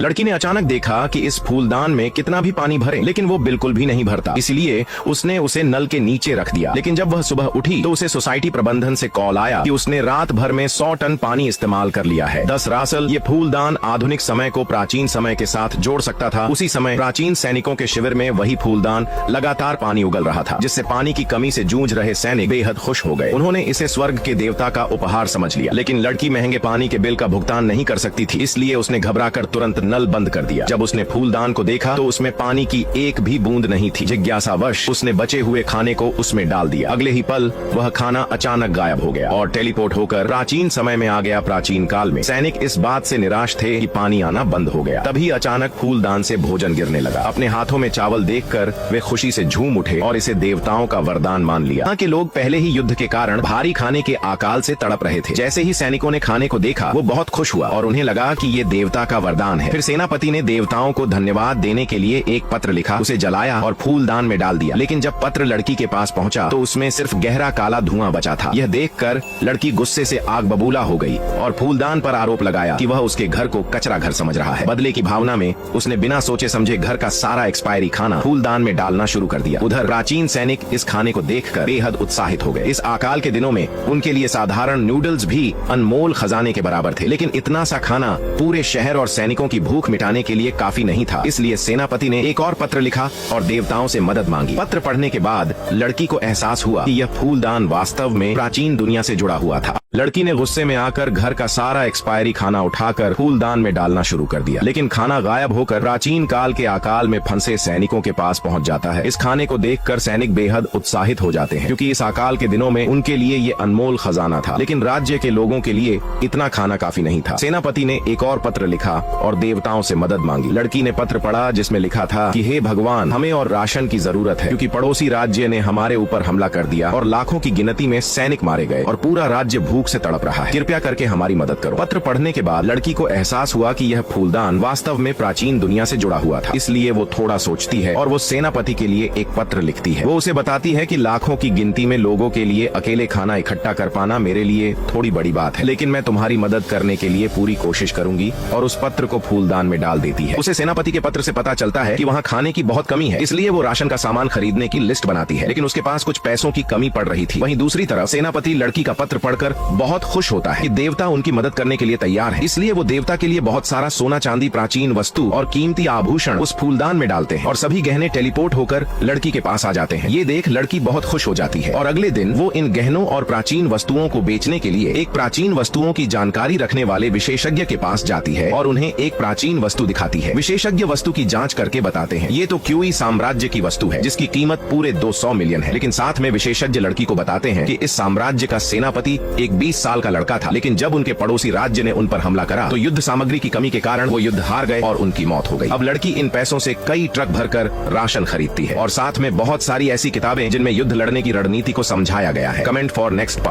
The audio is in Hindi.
लड़की ने अचानक देखा कि इस फूलदान में कितना भी पानी भरे लेकिन वो बिल्कुल भी नहीं भरता, इसलिए उसने उसे नल के नीचे रख दिया। लेकिन जब वह सुबह उठी तो उसे सोसाइटी प्रबंधन से कॉल आया कि उसने रात भर में 100 टन पानी इस्तेमाल कर लिया है। दरअसल ये फूलदान आधुनिक समय को प्राचीन समय के साथ जोड़ सकता था। उसी समय प्राचीन सैनिकों के शिविर में वही फूलदान लगातार पानी उगल रहा था, जिससे पानी की कमी से जूझ रहे सैनिक बेहद खुश हो गए। उन्होंने इसे स्वर्ग के देवता का उपहार समझ लिया। लेकिन लड़की महंगे पानी के बिल का भुगतान नहीं कर सकती थी, इसलिए उसने घबराकर तुरंत नल बंद कर दिया। जब उसने फूलदान को देखा तो उसमें पानी की एक भी बूंद नहीं थी। जिज्ञासावश उसने बचे हुए खाने को उसमें डाल दिया। अगले ही पल वह खाना अचानक गायब हो गया और टेलीपोर्ट होकर प्राचीन समय में आ गया। प्राचीन काल में सैनिक इस बात से निराश थे कि पानी आना बंद हो गया। तभी अचानक फूलदान से भोजन गिरने लगा। अपने हाथों में चावल देखकर वे खुशी से झूम उठे और इसे देवताओं का वरदान मान लिया। यहाँ के लोग पहले ही युद्ध के कारण भारी खाने के अकाल से तड़प रहे थे। जैसे ही सैनिकों ने खाने को देखा वो बहुत खुश हुआ और उन्हें लगा कि ये देवता का वरदान है। फिर सेनापति ने देवताओं को धन्यवाद देने के लिए एक पत्र लिखा, उसे जलाया और फूलदान में डाल दिया। लेकिन जब पत्र लड़की के पास पहुंचा तो उसमें सिर्फ गहरा काला धुआं बचा था। यह देखकर लड़की गुस्से से आग बबूला हो गई और फूलदान पर आरोप लगाया कि वह उसके घर को कचरा घर समझ रहा है। बदले की भावना में उसने बिना सोचे समझे घर का सारा एक्सपायरी खाना फूलदान में डालना शुरू कर दिया। उधर प्राचीन सैनिक इस खाने को देखकर बेहद उत्साहित हो गए। इस अकाल के दिनों में उनके लिए साधारण नूडल्स भी अनमोल खजाने के बराबर थे। लेकिन इतना सा खाना पूरे शहर और सैनिकों की भूख मिटाने के लिए काफी नहीं था। इसलिए सेनापति ने एक और पत्र लिखा और देवताओं से मदद मांगी। पत्र पढ़ने के बाद लड़की को एहसास हुआ कि यह फूलदान वास्तव में प्राचीन दुनिया से जुड़ा हुआ था। लड़की ने गुस्से में आकर घर का सारा एक्सपायरी खाना उठाकर फूलदान में डालना शुरू कर दिया। लेकिन खाना गायब होकर प्राचीन काल के अकाल में फंसे सैनिकों के पास पहुंच जाता है। इस खाने को देखकर सैनिक बेहद उत्साहित हो जाते हैं, क्योंकि इस अकाल के दिनों में उनके लिए ये अनमोल खजाना था। लेकिन राज्य के लोगों के लिए इतना खाना काफी नहीं था। सेनापति ने एक और पत्र लिखा और देवताओं से मदद मांगी। लड़की ने पत्र पढ़ा जिसमें लिखा था कि हे भगवान, हमें और राशन की जरूरत है, क्योंकि पड़ोसी राज्य ने हमारे ऊपर हमला कर दिया और लाखों की गिनती में सैनिक मारे गए और पूरा राज्य भूख से तड़प रहा है। कृपया करके हमारी मदद करो। पत्र पढ़ने के बाद लड़की को एहसास हुआ कि यह फूलदान वास्तव में प्राचीन दुनिया से जुड़ा हुआ था। इसलिए वो थोड़ा सोचती है और वो सेनापति के लिए एक पत्र लिखती है। वो उसे बताती है कि लाखों की गिनती में लोगों के लिए अकेले खाना इकट्ठा कर पाना मेरे लिए थोड़ी बड़ी बात है, लेकिन मैं तुम्हारी मदद करने के लिए पूरी कोशिश करूंगी, और उस पत्र को फूलदान में डाल देती है। उसे सेनापति के पत्र से पता चलता है कि वहाँ खाने की बहुत कमी है, इसलिए वो राशन का सामान खरीदने की लिस्ट बनाती है। लेकिन उसके पास कुछ पैसों की कमी पड़ रही थी। वहीं दूसरी तरफ सेनापति लड़की का पत्र पढ़कर बहुत खुश होता है कि देवता उनकी मदद करने के लिए तैयार है। इसलिए वो देवता के लिए बहुत सारा सोना चांदी, प्राचीन वस्तु और कीमती आभूषण उस फूलदान में डालते हैं और सभी गहने टेलीपोर्ट होकर लड़की के पास आ जाते हैं। ये देख लड़की बहुत खुश हो जाती है और अगले दिन वो इन गहनों और प्राचीन वस्तुओं को बेचने के लिए एक प्राचीन वस्तुओं की जानकारी रखने वाले विशेषज्ञ के पास जाती है और उन्हें एक प्राचीन वस्तु दिखाती है। विशेषज्ञ वस्तु की जाँच करके बताते हैं ये तो क्यूई साम्राज्य की वस्तु है, जिसकी कीमत पूरे 200 मिलियन है। लेकिन साथ में विशेषज्ञ लड़की को बताते हैं कि इस साम्राज्य का सेनापति एक 20 साल का लड़का था, लेकिन जब उनके पड़ोसी राज्य ने उन पर हमला करा तो युद्ध सामग्री की कमी के कारण वो युद्ध हार गए और उनकी मौत हो गई। अब लड़की इन पैसों से कई ट्रक भरकर राशन खरीदती है और साथ में बहुत सारी ऐसी किताबें जिनमें युद्ध लड़ने की रणनीति को समझाया गया है। Comment for next part.